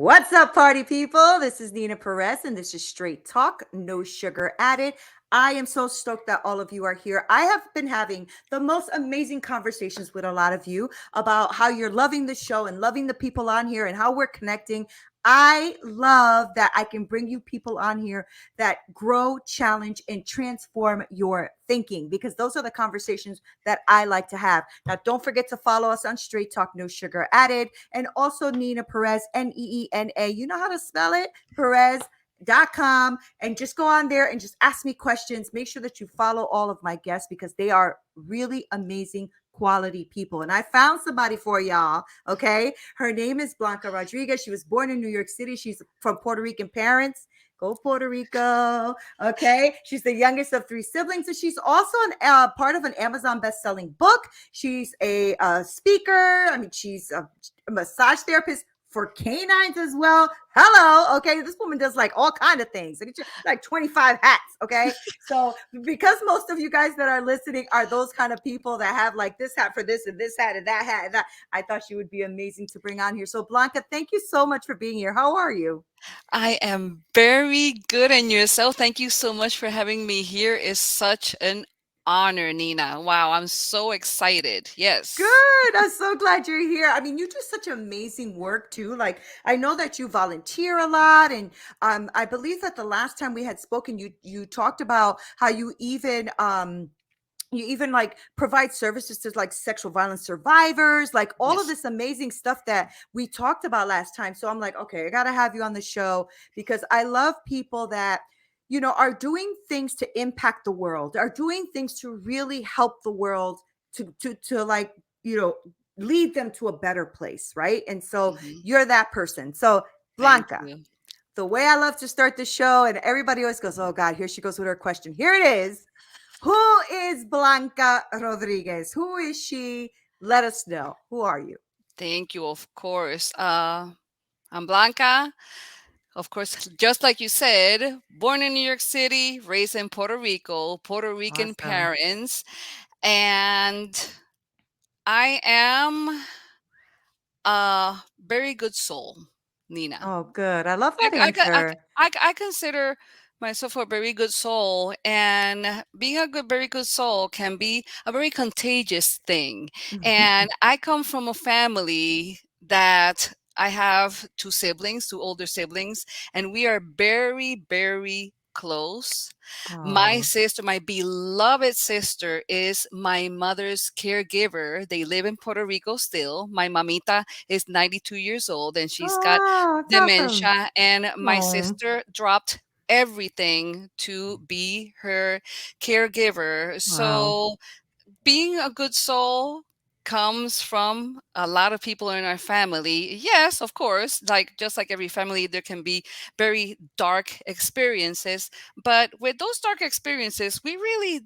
What's up, party people? This is Neena Perez, and this is Straight Talk, No Sugar Added. I am so stoked that all of you are here. I have been having the most amazing conversations with a lot of you about how you're loving the show and loving the people on here and how we're connecting. I love that I can bring you people on here that grow, challenge, and transform your thinking because those are the conversations that I like to have. Now, don't forget to follow us on Straight Talk, No Sugar Added, and also Neena Perez, Neena. You know how to spell it? Perez.com, and just go on there and just ask me questions. Make sure that you follow all of my guests because they are really amazing quality people. And I found somebody for y'all. Okay. Her name is Blanca Rodriguez. She was born in New York City. She's from Puerto Rican parents. Go Puerto Rico. Okay. She's the youngest of three siblings. And she's also part of an Amazon best-selling book. She's a speaker. I mean, she's a massage therapist for canines as well. Hello. Okay. This woman does like all kind of things. Like 25 hats. Okay. So because most of you guys that are listening are those kind of people that have like this hat for this and this hat and that hat and that, I thought she would be amazing to bring on here. So Blanca, thank you so much for being here. How are you? I am very good, and yourself. Thank you so much for having me here. It's such an honor, Nina. Wow, I'm so excited. Yes. Good. I'm so glad you're here. I mean, you do such amazing work too. Like, I know that you volunteer a lot, and I believe that the last time we had spoken, you talked about how you even like provide services to like sexual violence survivors, like all of Yes. this amazing stuff that we talked about last time. So I'm like, okay, I got to have you on the show because I love people that are doing things to impact the world, are doing things to really help the world to like, you know, lead them to a better place, right? And so Mhm. you're that person. So Thank Blanca, you. the way I love to start the show, and everybody always goes, oh God, here she goes with her question. Here it is. Who is Blanca Rodriguez? Who is she? Let us know. Who are you? Thank you, of course. I'm Blanca. Of course, just like you said, born in New York City, raised in Puerto Rico, Puerto Rican Awesome. parents, and I am a very good soul, Nina. Oh, good. I love I that I ca- I answer. I consider myself a very good soul, and being a very good soul can be a very contagious thing. And I come from a family that I have two older siblings, and we are very, very close. My Oh, sister, my beloved sister, is my mother's caregiver. They live in Puerto Rico still. My mamita is 92 years old, and she's got oh, that's awesome. dementia, and my Oh, sister dropped everything to be her caregiver. wow. So being a good soul comes from a lot of people in our family. Yes, of course, like just like every family, there can be very dark experiences, but with those dark experiences, we really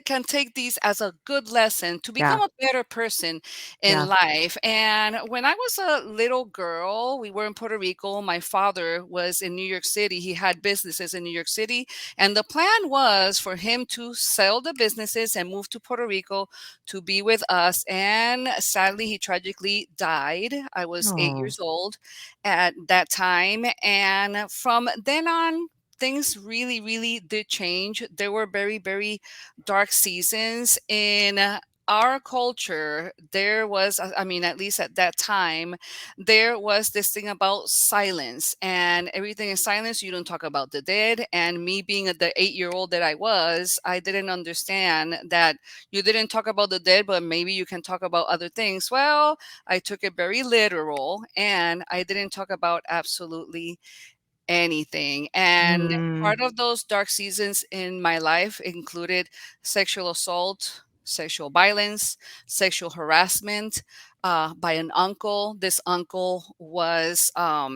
can take these as a good lesson to become Yeah, a better person in yeah. life. And when I was a little girl, we were in Puerto Rico. My father was in New York City. He had businesses in New York City. And the plan was for him to sell the businesses and move to Puerto Rico to be with us. And sadly, he tragically died. I was 8 years Oh, old at that time. And from then on, things really, really did change. There were very, very dark seasons in our culture. There was, I mean, at least at that time, there was this thing about silence, and everything is silence. You don't talk about the dead. And me being the 8-year old that I was, I didn't understand that you didn't talk about the dead, but maybe you can talk about other things. Well, I took it very literal, and I didn't talk about absolutely anything. And mm, part of those dark seasons in my life included sexual assault, sexual violence, sexual harassment by an uncle. This uncle was,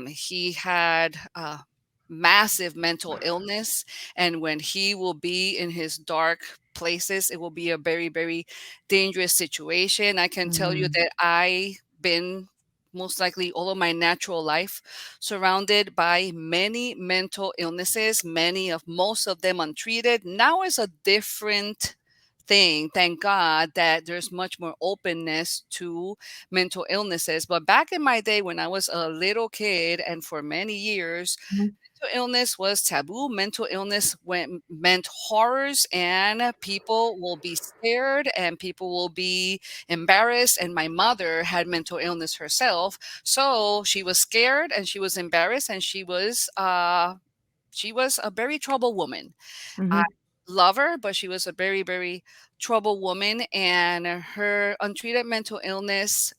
he had massive mental illness. And when he will be in his dark places, it will be a very, very dangerous situation. I can tell you mm, that I been most likely all of my natural life surrounded by many mental illnesses, most of them untreated. Now is a different thing. Thank God that there's much more openness to mental illnesses. But back in my day when I was a little kid and for many years, Mhm. mental illness was taboo. Mental illness meant horrors, and people will be scared and people will be embarrassed. And my mother had mental illness herself. So she was scared and she was embarrassed and she was a very troubled woman. I Mhm. love her, but she was a very, very troubled woman, and her untreated mental illness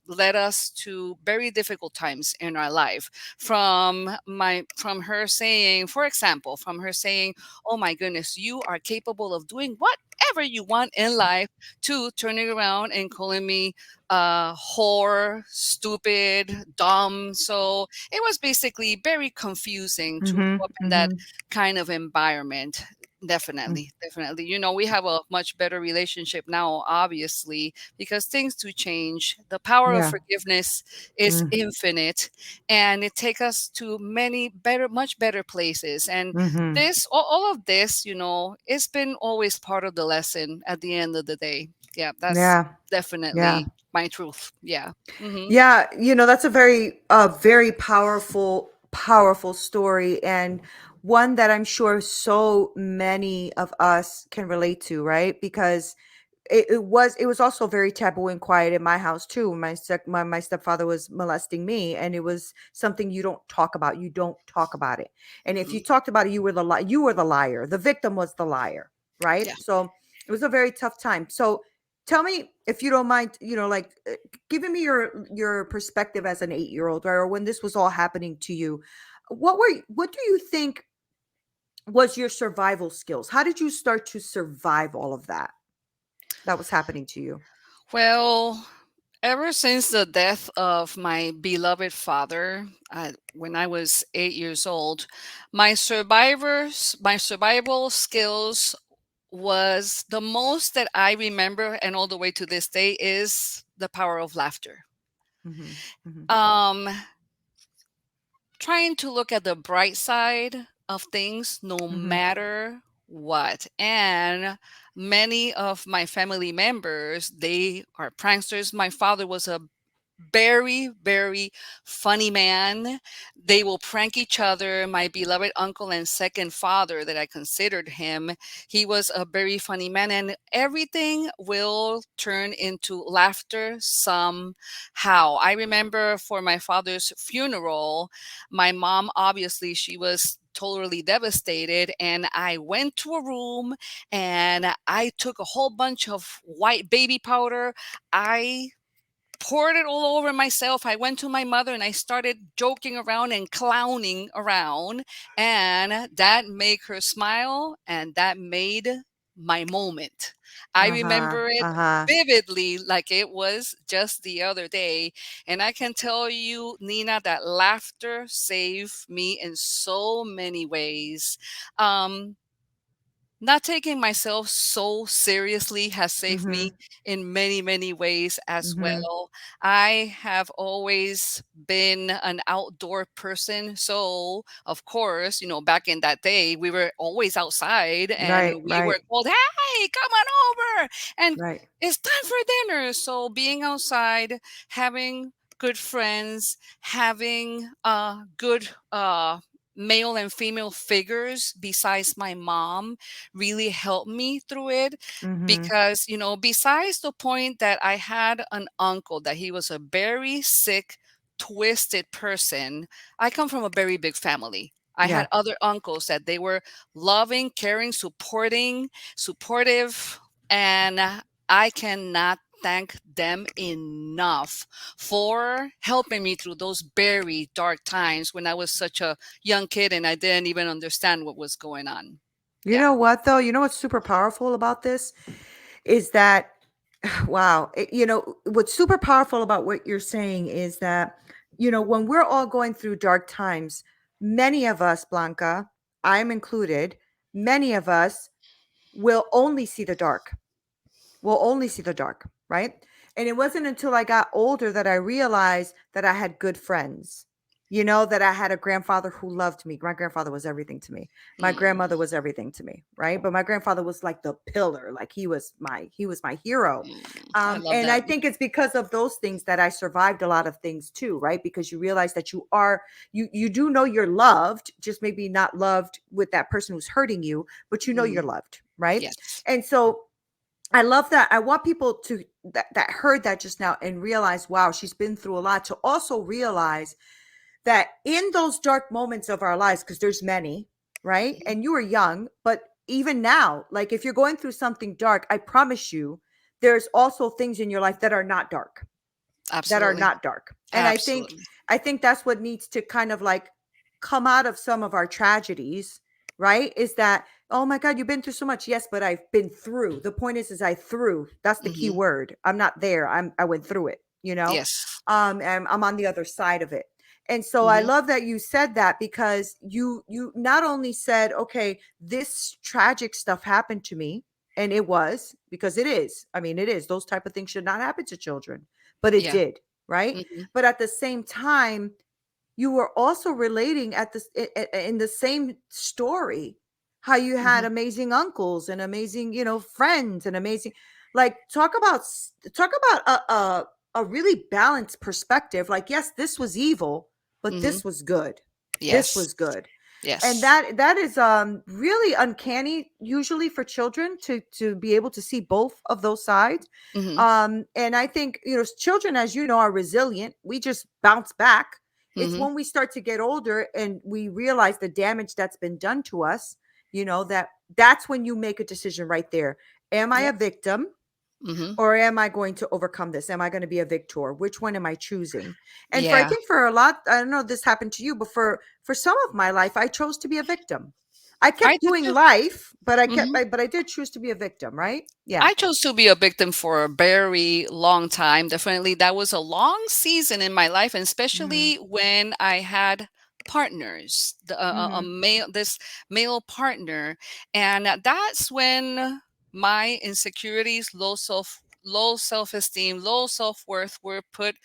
led us to very difficult times in our life. From her saying, for example, from her saying, "Oh my goodness, you are capable of doing whatever you want in life," to turning around and calling me whore, stupid, dumb. So it was basically very confusing to grow Mhm. up in that Mhm. kind of environment. Mm. Definitely, definitely. We have a much better relationship now, obviously, because things do change. The power of Yeah. forgiveness is Mm. infinite, and it takes us to many better, much better places. And Mhm. all of this, it's been always part of the lesson at the end of the day. Yeah, that's Yeah. Yeah. definitely my truth. Yeah. Hmm. Yeah, that's a very powerful, powerful story, and one that I'm sure so many of us can relate to, right? Because it was also very taboo and quiet in my house too. My stepfather was molesting me, and it was something you don't talk about. You don't talk about it. And if you talked about it, you were the liar. The victim was the liar, right? Yeah. So it was a very tough time. So tell me, if you don't mind, like giving me your perspective as an 8-year-old, or when this was all happening to you. What do you think was your survival skills? How did you start to survive all of that was happening to you? Well, ever since the death of my beloved father, when I was 8 years old, my survival skills was the most that I remember, and all the way to this day, is the power of laughter. Mhm, mhm, Um, Trying to look at the bright side of things no mhm, matter what. And many of my family members, they are pranksters. My father was a very, very funny man. They will prank each other. My beloved uncle and second father, that I considered him, he was a very funny man, and everything will turn into laughter somehow. I remember for my father's funeral, my mom, obviously, she was totally devastated, and I went to a room and I took a whole bunch of white baby powder. I poured it all over myself. I went to my mother and I started joking around and clowning around, and that made her smile, and that made my moment. I uh-huh, remember it uh-huh, vividly like it was just the other day. And I can tell you, Nina, that laughter saved me in so many ways. Um, Not taking myself so seriously has saved me mhm, in many, many ways as mhm, well. I have always been an outdoor person. So, of course, back in that day, we were always outside and right, we were right, called, "Hey, come on over." And right, it's time for dinner. So, being outside, having good friends, having good male and female figures besides my mom really helped me through it, mhm, because besides the point that I had an uncle that he was a very sick, twisted person, I come from a very big family. I had yeah. other uncles that they were loving, caring, supportive, and I cannot thank them enough for helping me through those very dark times when I was such a young kid and I didn't even understand what was going on. You Yeah. know what, though? You know what's super powerful about this is that, wow, what's super powerful about what you're saying is that, when we're all going through dark times, many of us, Blanca, I'm included, many of us will only see the dark. Will only see the dark, right? And it wasn't until I got older that I realized that I had good friends. that I had a grandfather who loved me. My grandfather was everything to me. My grandmother Mm, was everything to me, right? But my grandfather was like the pillar, like he was my hero. I love And I that. think it's because of those things that I survived a lot of things too, right? Because you realize that you do know you're loved, just maybe not loved with that person who's hurting you, but you're Mm, loved, right? yes. And so I love that. I want people to that heard that just now and realize, wow, she's been through a lot, to also realize that in those dark moments of our lives, because there's many, right? Mhm. And you were young, but even now, like if you're going through something dark, I promise you, there's also things in your life that are not dark, that are Absolutely. not dark. And I think Absolutely. I think that's what needs to kind of like come out of some of our tragedies, right? Is that, oh my God, you've been through so much. Yes, but I've been through. The point is I through. That's the key Hmm. word. I'm not there. I went through it. Yes. And I'm on the other side of it. And so I Hmm. love that you said that, because you not only said, okay, this tragic stuff happened to me, and it was, because it is. I mean, it is. Those type of things should not happen to children, but it Yeah. did, right? Hmm. But at the same time, you were also relating at this in the same story how you had Hmm. amazing uncles and amazing friends and amazing, like, talk about a really balanced perspective, like, yes, this was evil, but Hmm. this was good. This Yes. was good. And Yes. that is really uncanny usually for children to be able to see both of those sides. Hmm. And I think children, as you know, are resilient. We just bounce back. It's Hmm. when we start to get older and we realize the damage that's been done to us, that's when you make a decision right there. Am I a Yep. victim, Hmm. or am I going to overcome this? Am I going to be a victor? Which one am I choosing? And for I Yeah. think for a lot, I don't know if this happened to you, but for some of my life, I chose to be a victim. I I kept did doing too. life, but Hmm. I did choose to be a victim, right? Yeah. I chose to be a victim for a very long time. Definitely, that was a long season in my life, and Mhm. especially when I had partners, a Mhm. male, this male partner, and that's when my insecurities, low self esteem, low self worth were put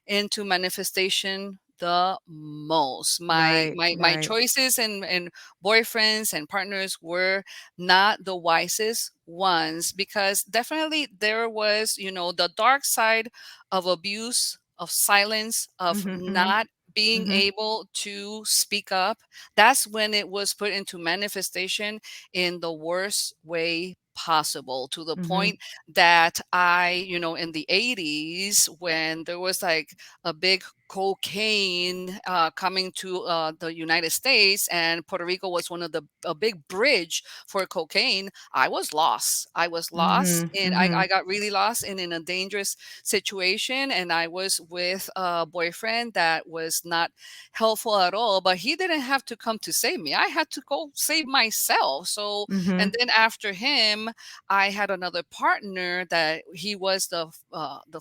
into manifestation the most. My Right, my my right. choices and boyfriends and partners were not the wisest ones, because definitely there was, the dark side of abuse, of silence, of Mhm. Mhm. not being Mhm. able to speak up. That's when it was put into manifestation in the worst way possible, to the Mhm. point that in the 80s, when there was like a big cocaine coming to the United States, and Puerto Rico was one of the a big bridge for cocaine. I was lost. I was lost, Mhm. and I Mhm. got really lost and in a dangerous situation. And I was with a boyfriend that was not helpful at all, but he didn't have to come to save me. I had to go save myself. So, and Mhm. then after him, I had another partner that he was the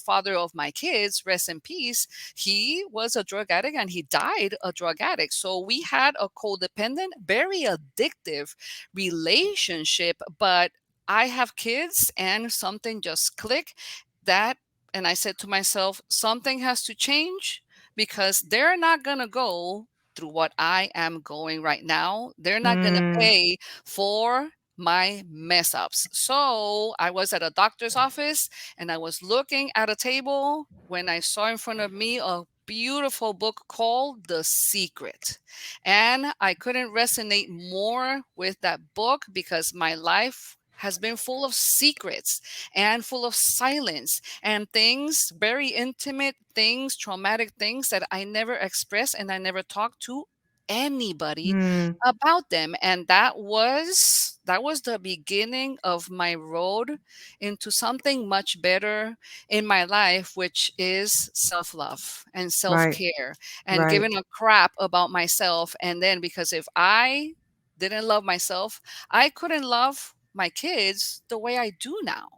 father of my kids. Rest in peace. He was a drug addict and he died a drug addict. So we had a codependent, very addictive relationship. But I have kids and something just clicked that. And I said to myself, something has to change, because they're not going to go through what I am going right now. They're not going to Mm. pay for my mess ups. So I was at a doctor's office and I was looking at a table when I saw in front of me a beautiful book called The Secret. And I couldn't resonate more with that book, because my life has been full of secrets and full of silence and things, very intimate things, traumatic things that I never expressed and I never talked to anybody Mm. about them. And that was the beginning of my road into something much better in my life, which is self-love and Right. self-care and Right. giving a crap about myself. And then, because if I didn't love myself, I couldn't love my kids the way I do now.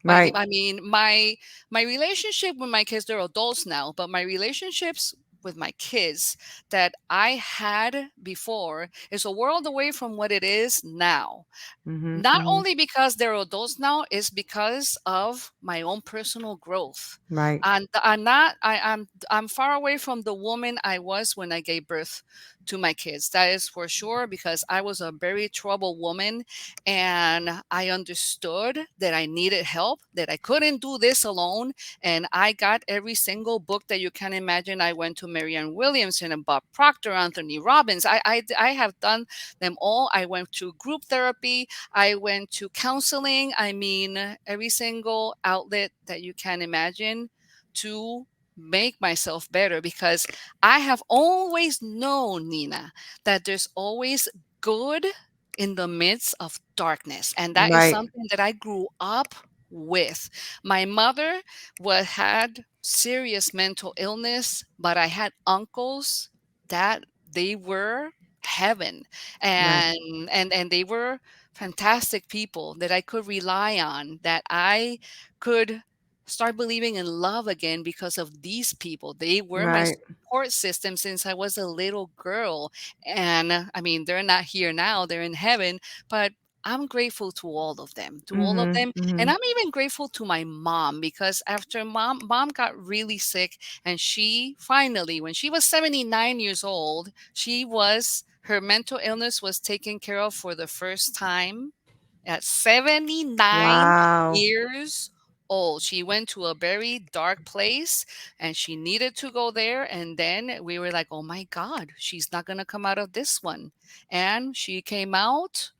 I Right. I mean, my relationship with my kids, they're adults now, but my relationships with my kids that I had before is a world away from what it is now. Mm-hmm. Not Mm-hmm. only because they're adults now, it's because of my own personal growth. Right. And I'm not I'm far away from the woman I was when I gave birth to my kids. That is for sure, because I was a very troubled woman, and I understood that I needed help, that I couldn't do this alone. And I got every single book that you can imagine. I went to Marianne Williamson and Bob Proctor, Anthony Robbins. I have done them all. I went to group therapy. I went to counseling. I mean, every single outlet that you can imagine to make myself better, because I have always known, Nina, that there's always good in the midst of darkness. And that is Right. something that I grew up with. My mother had serious mental illness, but I had uncles that they were heaven, Right. and they were fantastic people that I could rely on, that I could start believing in love again because of these people. They were my Right. support system since I was a little girl. And I mean, they're not here now, they're in heaven, but I'm grateful to all of them, to all of Mm-hmm. them. And Mm-hmm. I'm even grateful to my mom, because after mom got really sick, and she finally, when she was 79 years old, her mental illness was taken care of for the first time at 79 Wow. years old. She went to a very dark place, and she needed to go there. And then we were like, oh my God, she's not going to come out of this one. And she came out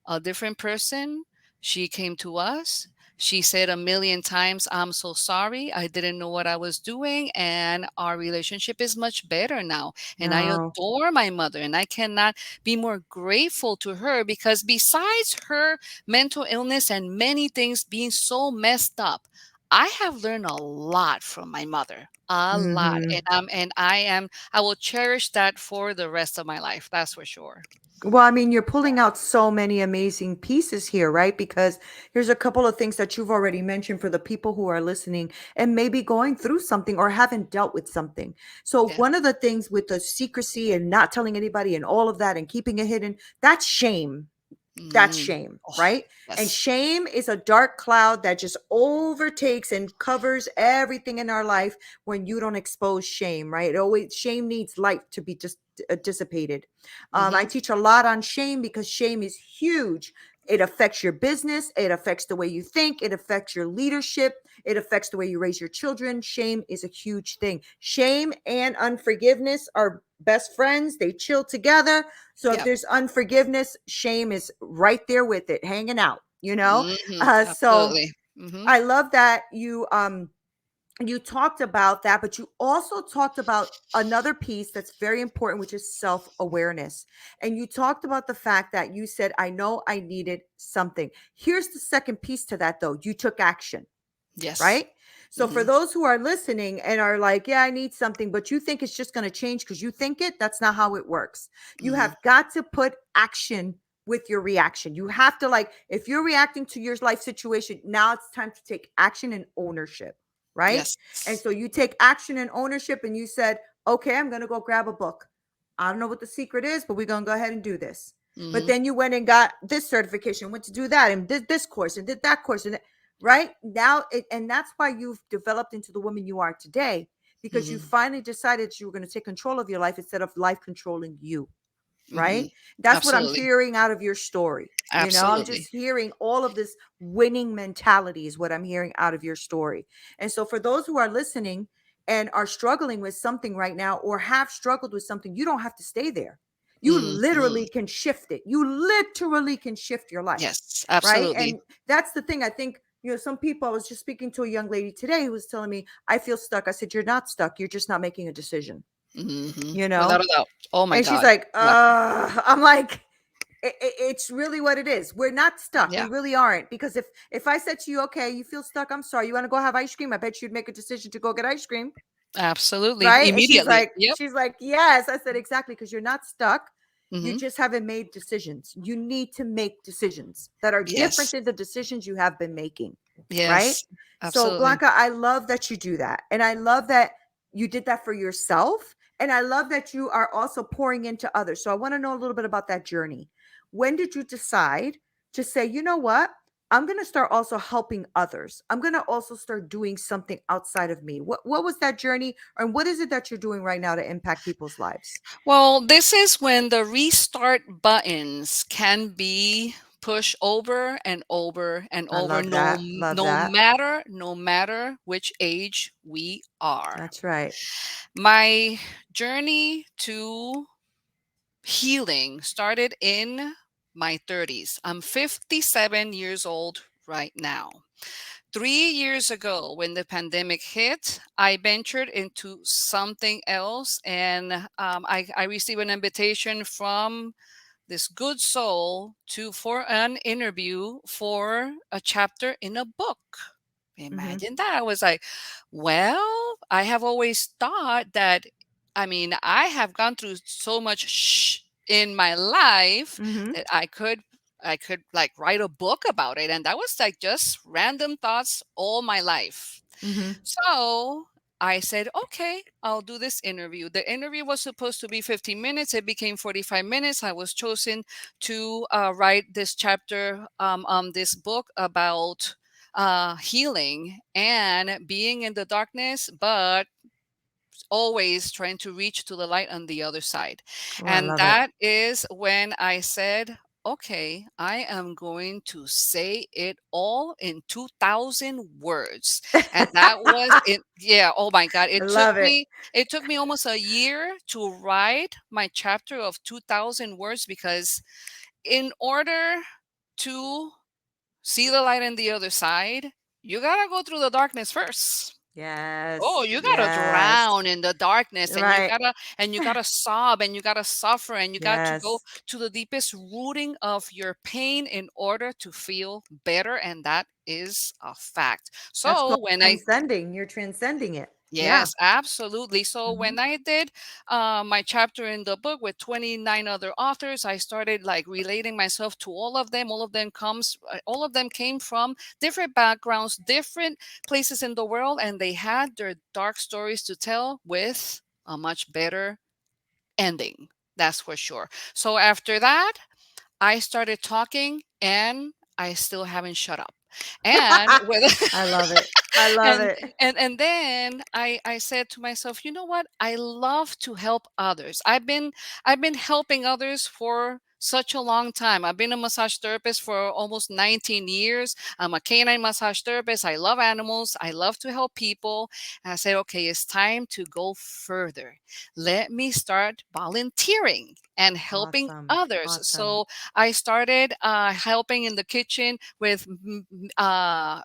a different person. She came to us. She said a million times, I'm so sorry. I didn't know what I was doing. And our relationship is much better now. And I No. adore my mother. And I cannot be more grateful to her, because besides her mental illness and many things being so messed up, I have learned a lot from my mother. A lot. Mm-hmm. I will cherish that for the rest of my life. That's for sure. Well, I mean, you're pulling out so many amazing pieces here, right? Because here's a couple of things that you've already mentioned for the people who are listening and maybe going through something or haven't dealt with something. So, Yeah. one of the things with the secrecy and not telling anybody and all of that and keeping it hidden, that's shame. That's Mm. shame, Oh, right? And yes. shame is a dark cloud that just overtakes and covers everything in our life when you don't expose shame, right? It always shame needs light to be just dissipated. I Mhm. teach a lot on shame because shame is huge. It affects your business, it affects the way you think, it affects your leadership, it affects the way you raise your children. Shame is a huge thing. Shame and unforgiveness are best friends, they chill together. So if Yep. there's unforgiveness, shame is right there with it, hanging out, you know? Mhm. So Absolutely. Mhm. I love that you talked about that, but you also talked about another piece that's very important, which is self-awareness. And you talked about the fact that you said, I know I needed something. Here's the second piece to that, though. You took action, Yes. right? So for Mhm. those who are listening and are like, yeah, I need something, but you think it's just going to change because you think it, that's not how it works. You Mhm. have got to put action with your reaction. You have to, like, if you're reacting to your life situation, now it's time to take action and ownership, right? And Yes. so you take action and ownership and you said, okay, I'm going to go grab a book. I don't know what the secret is, but we're going to go ahead and do this. But Mhm. then you went and got this certification, went to do that and did this course and did that course. And right now and that's why you've developed into the woman you are today, because you Mhm. finally decided you were going to take control of your life instead of life controlling you, right? Mhm. That's what I'm Absolutely. hearing out of your story. I'm Absolutely. just hearing all of this winning mentality is what I'm hearing out of your story. And so for those who are listening and are struggling with something right now or have struggled with something, you don't have to stay there. You Mhm. literally can shift it. You literally can shift your life, Yes. right? Absolutely. And that's the thing. I think, some people, I was just speaking to a young lady today who was telling me, I feel stuck. I said, you're not stuck. You're just not making a decision, Mhm. you know? Without a doubt. Oh my And she's God. like, Yeah. I'm like, it's really what it is. We're not stuck. We Yeah. really aren't. Because if I said to you, okay, you feel stuck, I'm sorry, you want to go have ice cream? I bet you'd make a decision to go get ice cream, Absolutely. right? And she's Immediately. like, Yep. yes. I said, exactly, because you're not stuck. You Mhm. just haven't made decisions. You need to make decisions that are different Yes. than the decisions you have been making, right? Yes. So, Absolutely. Blanca, I love that you do that. And I love that you did that for yourself. And I love that you are also pouring into others. So I want to know a little bit about that journey. When did you decide to say, you know what? I'm going to start also helping others. I'm going to also start doing something outside of me. What was that journey, and what is it that you're doing right now to impact people's lives? Well, this is when the restart buttons can be pushed over and over and I over, love that. Love that. no matter which age we are. That's right. My journey to healing started in my 30s. I'm 57 years old right now. 3 years ago, when the pandemic hit, I ventured into something else, and I received an invitation from this good soul to for an interview for a chapter in a book. Mhm. Imagine that. I was like, well, I have always thought that, I mean, I have gone through so much in my life Mhm. that I could like write a book about it. And that was like just random thoughts all my life. Mhm. So I said, okay, I'll do this interview. The interview was supposed to be 15 minutes. It became 45 minutes. I was chosen to write this chapter on this book about healing and being in the darkness, but always trying to reach to the light on the other side. Oh, I And love it. that is when I said, okay, I am going to say it all in 2000 words. And that was it. Yeah. Oh my God. I love it. It took me almost a year to write my chapter of 2000 words, because in order to see the light on the other side, you got to go through the darkness first. Oh, Yes. you gotta Yes. drown in the darkness, and Right. you gotta sob, and you gotta suffer, and you got to go Yes. to the deepest rooting of your pain in order to feel better, and that is a fact. That's So called when I transcending. You're transcending it. Yeah. Yes, absolutely. So Mhm. when I did my chapter in the book with 29 other authors, I started like relating myself to all of them. All of them came from different backgrounds, different places in the world, and they had their dark stories to tell with a much better ending. That's for sure. So after that, I started talking, and I still haven't shut up. And with I love it. I love and it. and then I said to myself, you know what? I love to help others. I've been helping others for such a long time. I've been a massage therapist for almost 19 years. I'm a canine massage therapist. I love animals. I love to help people. And I said, okay, it's time to go further. Let me start volunteering and helping Awesome. others. Awesome. So I started helping in the kitchen with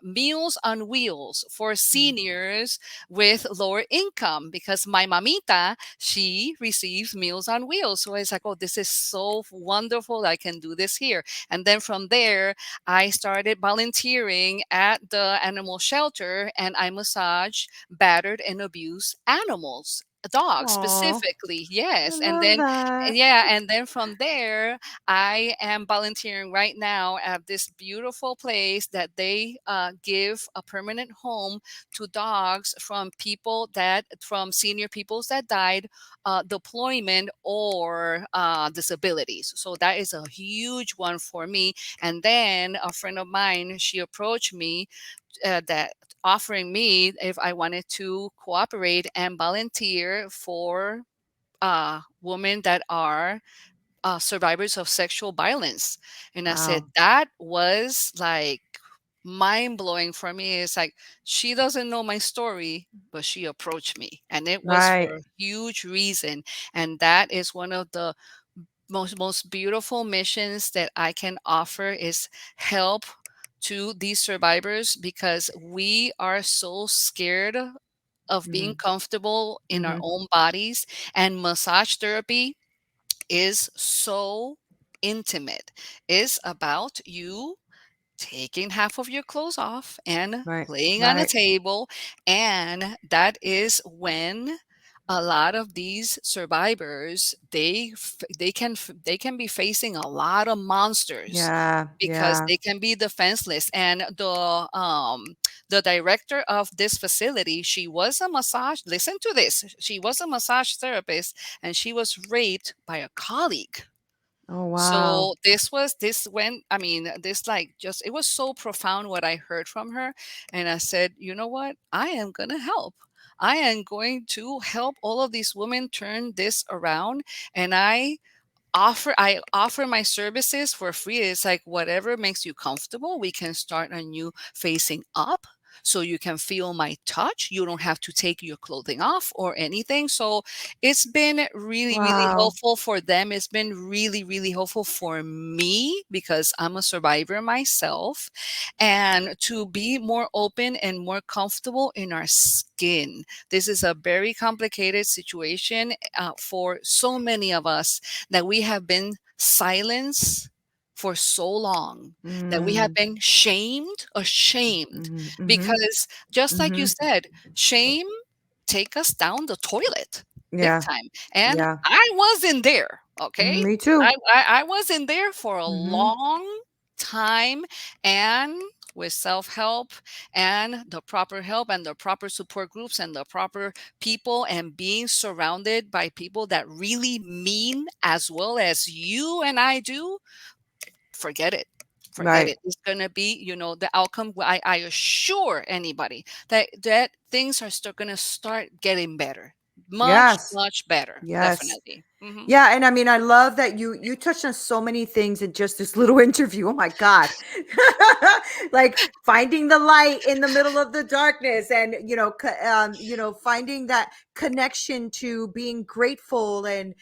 meals on wheels for Mm. seniors with lower income, because my mamita, she receives meals on wheels. So I was like, oh, this is so wonderful. I can do this here. And then from there, I started volunteering at the animal shelter, and I massage battered and abused animals, dogs Aw, specifically. I Yes. And love then that. yeah, and then from there, I am volunteering right now at this beautiful place that they give a permanent home to dogs from senior peoples that died, deployment or disabilities. So that is a huge one for me. And then a friend of mine, she approached me that offering me if I wanted to cooperate and volunteer for women that are survivors of sexual violence. And I said, Wow. that was like mind blowing for me. It's like, she doesn't know my story, but she approached me. And it was Right. for a huge reason. And that is one of the most beautiful missions that I can offer, is help to these survivors, because we are so scared of being Mhm. comfortable in our Mhm. own bodies, and massage therapy is so intimate. It's about you taking half of your clothes off and Right. laying on a Right. table. And that is when a lot of these survivors, they can be facing a lot of monsters Yeah, because yeah. they can be defenseless. And the director of this facility, she was a massage, listen to this, she was a massage therapist, and she was raped by a colleague. Oh, wow. So this went, I mean, this like just, it was so profound what I heard from her. And I said, you know what? I am going to help. I am going to help all of these women turn this around. And I offer my services for free. It's like whatever makes you comfortable, we can start a new facing up. So you can feel my touch. You don't have to take your clothing off or anything. So it's been really, really Wow. helpful for them. It's been really, really helpful for me because I'm a survivor myself. And to be more open and more comfortable in our skin. This is a very complicated situation for so many of us, that we have been silenced for so long, that we have Mm, been ashamed, mhm, mhm, because just like you mhm. said, shame take us down the toilet big Yeah, time. And yeah. I was in there, okay? Me too. I was in there for a Mhm. long time, and with self-help and the proper help and the proper support groups and the proper people, and being surrounded by people that really mean as well as you and I do, forget it. Forget Right. it. It's gonna be, the outcome. I assure anybody that things are still gonna start getting better, much, Yes. much better, Yes. definitely. Hmm. Yeah, and I mean, I love that you touched on so many things in just this little interview. Oh my God. Like finding the light in the middle of the darkness, and finding that connection to being grateful, and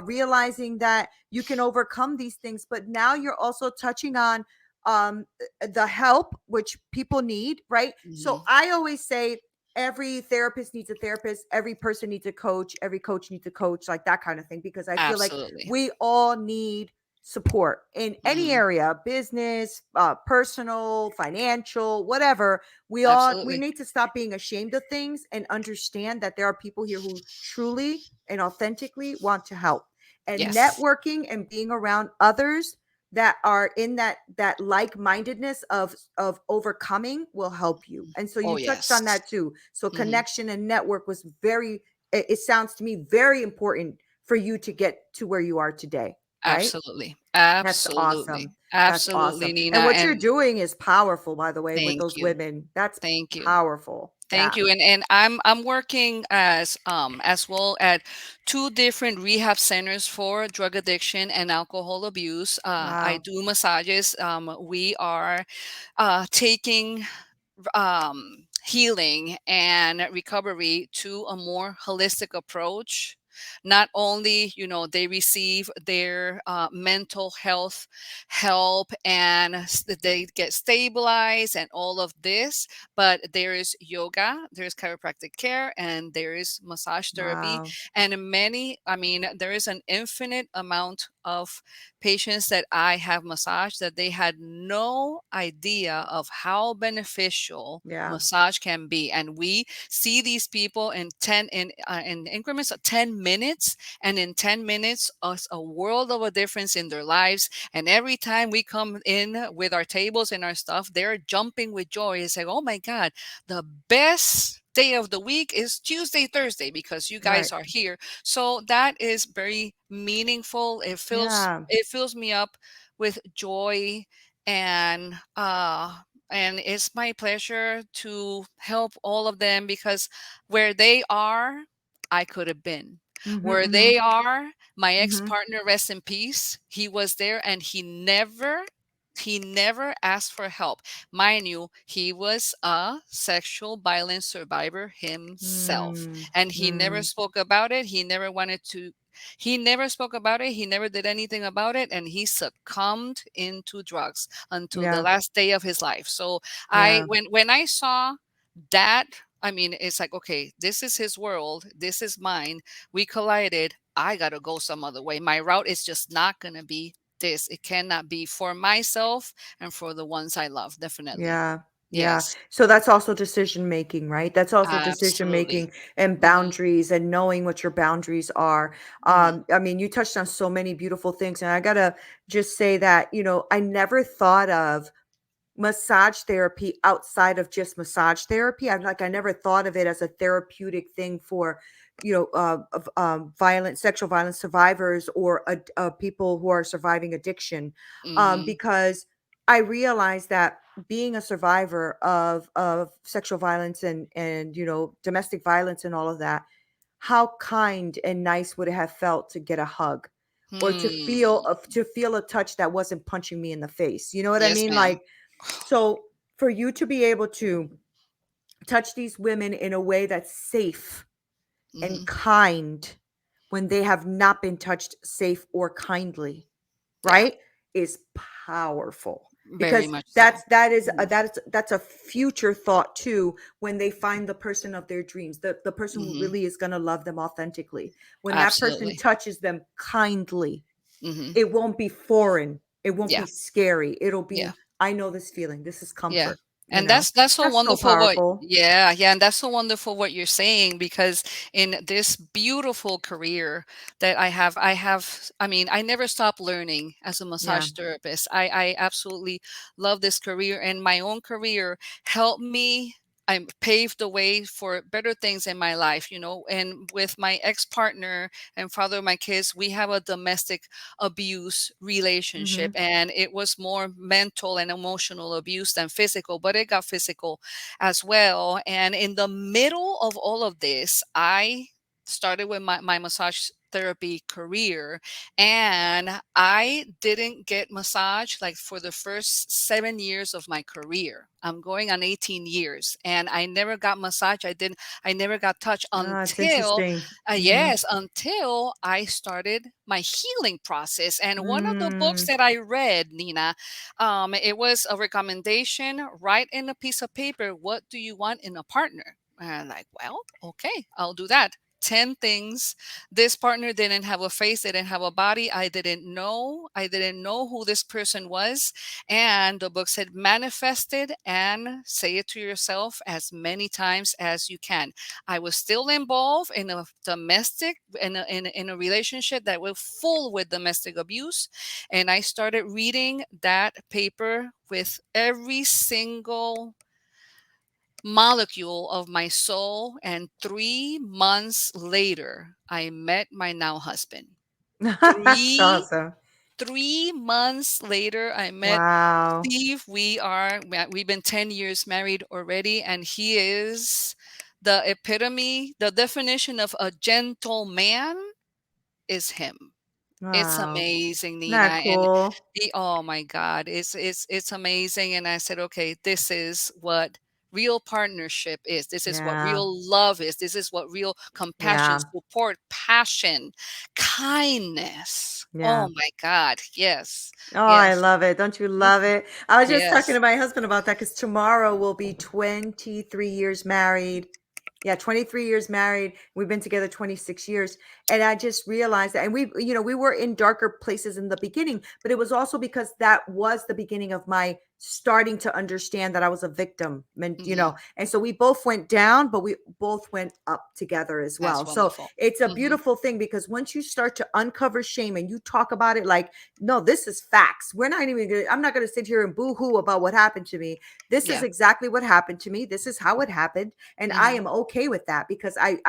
realizing that you can overcome these things. But now you're also touching on the help which people need, right? So Hmm. I always say every therapist needs a therapist, every person needs a coach, every coach needs a coach, like that kind of thing, because I feel like Absolutely. we all need support in any Hmm. area, business, personal, financial, whatever. We Absolutely. need to stop being ashamed of things and understand that there are people here who truly and authentically want to help. And Yes. networking and being around others that are in that like-mindedness of overcoming will help you. And so Oh, you touched on yes. that too. So Hmm. connection and network was it sounds to me very important for you to get to where you are today, right? Absolutely. That's Absolutely. awesome. That's awesome. Absolutely, And Nina. what you're And doing is powerful, by the way, with thank those you. women. That's Thank you. powerful. Thank Yeah. you. And I'm working as well at two different rehab centers for drug addiction and alcohol abuse. I Wow. do massages. We are taking healing and recovery to a more holistic approach. Not only, they receive their mental health help, and they get stabilized and all of this, but there is yoga, there's chiropractic care, and there is massage therapy. Wow. And many, I mean, there is an infinite amount of patients that I have massaged that they had no idea of how beneficial Yeah. massage can be. And we see these people in 10 in increments of 10 minutes, and in 10 minutes a world of a difference in their lives. And every time we come in with our tables and our stuff, they're jumping with joy. It's like, oh my God, the best day of the week is Tuesday, Thursday, because you guys Right. are here. So that is very meaningful. Yeah. It fills me up with joy, and it's my pleasure to help all of them, because where they are, I could have been. Mhm. Where Mhm. they are, my Mhm. ex-partner, rest in peace, he was there, and he never asked for help. Mind you, he was a sexual violence survivor himself, Mm. and he never Mm. spoke about it. He never spoke about it. He never did anything about it, and he succumbed into drugs until the Yeah. last day of his life. So Yeah. when I saw that, I mean, it's like, okay, this is his world, this is mine. We collided. I gotta go some other way. My route is just not gonna be this. It cannot be for myself and for the ones I love. Definitely. Yeah. Yeah. Yes. So that's also decision making, right? That's also decision Absolutely. making and Mhm. boundaries and knowing what your boundaries are. Mhm. I mean, you touched on so many beautiful things. And I got to just say that, I never thought of massage therapy outside of just massage therapy. I never thought of it as a therapeutic thing for, violent sexual violence survivors or people who are surviving addiction, Mhm. because I realized that being a survivor of sexual violence and domestic violence and all of that, how kind and nice would it have felt to get a hug or Hmm. to feel a touch that wasn't punching me in the face. You know what I Yes, mean? ma'am. Like, so for you to be able to touch these women in a way that's safe and Mhm. kind when they have not been touched safe or kindly, Yeah. right? Is powerful Very because much so. that is Mhm. that's a future thought too when they find the person of their dreams, the person who Mhm. really is going to love them authentically. When that person Absolutely. touches them kindly, Mhm. it won't be foreign. It won't Yeah. be scary. It'll Yeah. be, I know this feeling. This is Yeah. comfort, And that's so That's so wonderful what powerful. yeah, yeah, and that's so wonderful what you're saying because in this beautiful career that I mean, I never stop learning as a Yeah. massage therapist. I absolutely love this career and my own career helped me I paved the way for better things in my life, and with my ex-partner and father of my kids, we have a domestic abuse relationship Mhm. and it was more mental and emotional abuse than physical, but it got physical as well. And in the middle of all of this, I started with my massage therapy career and I didn't get massage like for the first 7 years of my career. I'm going on 18 years and I never got massage. I never got touch Ah, it's until interesting. Mhm. yes, until I started my healing process. And one of the books Mm. that I read, Nina, it was a recommendation. Write in a piece of paper, what do you want in a partner? And I'm like, well, okay, I'll do that. 10 things. This partner didn't have a face, didn't have a body. I didn't know. I didn't know who this person was. And the book said, manifest it and say it to yourself as many times as you can. I was still involved in a domestic in a relationship that was full with domestic abuse, and I started reading that paper with every single molecule of my soul. And 3 months later, I met my now husband. That's Three awesome. 3 months later, I met Wow. Steve. We've been 10 years married already, and he is the epitome, the definition of a gentleman is him. It's Wow. amazing, Isn't that Nina, and cool? oh my God, it's amazing. And I said, okay, this is what real partnership is. This is what Yeah. real love is. This is what real compassion, Yeah. support, passion, kindness. Oh Yeah. my God, yes, Oh, I yes, love it. Don't you love mhm, it? I was just talking yes. to my husband about that because tomorrow we'll be 23 years married. Yeah, 23 years married. We've been together 26 years. And I just realized that. And we were in darker places in the beginning, but it was also because that was the beginning of my starting to understand that I was a victim. Mhm. And so we both went down, but we both went up together as That's well. So wonderful. it's a Mhm. beautiful thing because once you start to uncover shame and you talk about it like, no, this is facts. I'm not going to sit here and boo hoo about what happened to me. This is Yeah. exactly what happened to me. This is how it happened. And I Mhm. am okay with that because I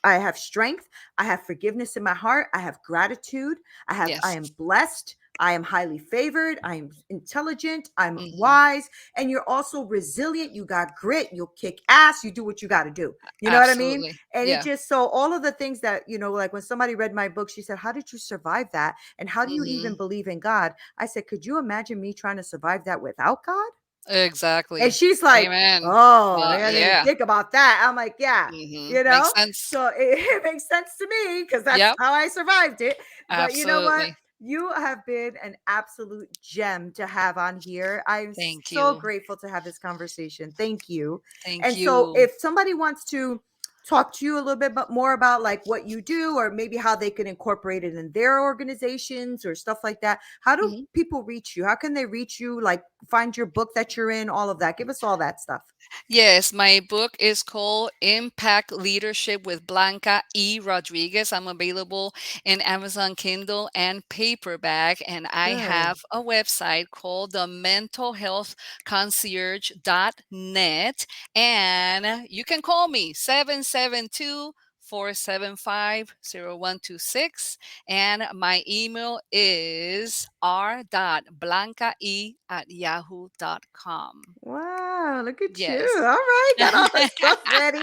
have strength. I have forgiveness in my heart. I have gratitude. I Yes. am blessed. I am highly favored. I am intelligent. I'm Mhm. wise. And you're also resilient. You got grit. You'll kick ass. You do what you got to do. You know what I mean? Absolutely. And it Yeah. just, so all of the things that, like when somebody read my book, she said, how did you survive that? And how do you even Mhm. believe in God? I said, could you imagine me trying to survive that without God? And Exactly. she's like, Amen. "Oh, I didn't even Yeah. think about that." I'm like, "Yeah." Mhm. You Makes know? sense. So it makes sense to me because that's Yep. how I survived it. But you know what? Absolutely. You have been an absolute gem to have on here. I'm Thank so you. grateful to have this conversation. Thank you. Thank And so you. if somebody wants to talk to you a little bit more about like what you do, or maybe how they can incorporate it in their organizations or stuff like that, how do Mhm. people reach you? How can they reach you? Like find your book that you're in, all of that. Give us all that stuff. Yes, my book is called Impact Leadership with Blanca Rodriguez. I'm available in Amazon Kindle and paperback, and I Good. have a website called the Mental Health Concierge.net, and you can call me 772-475-0126, and my email is r.blancae@yahoo.com. Wow, look at you. Yes. All right, got all the stuff ready.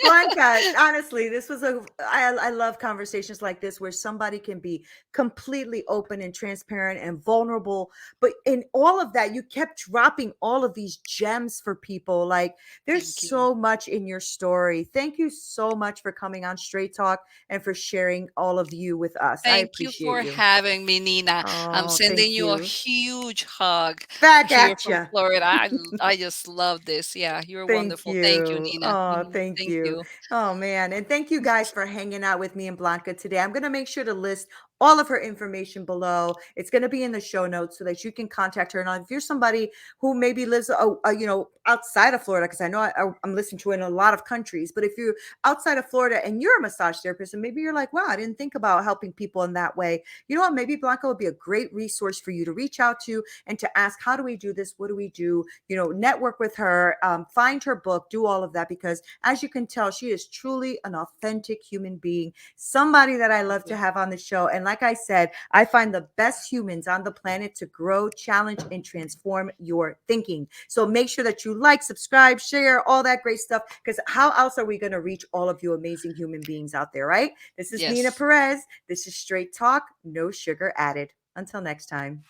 Blanca, honestly, this was I love conversations like this where somebody can be completely open and transparent and vulnerable. But in all of that, you kept dropping all of these gems for people. Like there's Thank you. so much in your story. Thank you so much for coming on Straight Talk and for sharing all of you with us. I Thank you appreciate for you. having me, Nina. I'm Oh, sending thank you a you. huge hug Back here at from you. Florida. I just love this. Yeah, you're Thank wonderful. Thank you, you. Nina. Oh, Mhm. thank Thank you. you. Oh, man. And thank you guys for hanging out with me and Blanca today. I'm going to make sure to list all of her information below. It's going to be in the show notes so that you can contact her. And if you're somebody who maybe lives, outside of Florida, because I know I'm listening to it in a lot of countries, but if you're outside of Florida and you're a massage therapist and maybe you're like, wow, I didn't think about helping people in that way. You know what? Maybe Blanca would be a great resource for you to reach out to and to ask, how do we do this? What do we do? Network with her, find her book, do all of that, because as you can tell, she is truly an authentic human being, somebody that I love to have on the show. And like I said, I find the best humans on the planet to grow, challenge, and transform your thinking. So make sure that you like, subscribe, share, all that great stuff, because how else are we going to reach all of you amazing human beings out there, right? This is Neena Yes. Perez. This is Straight Talk, no sugar added. Until next time.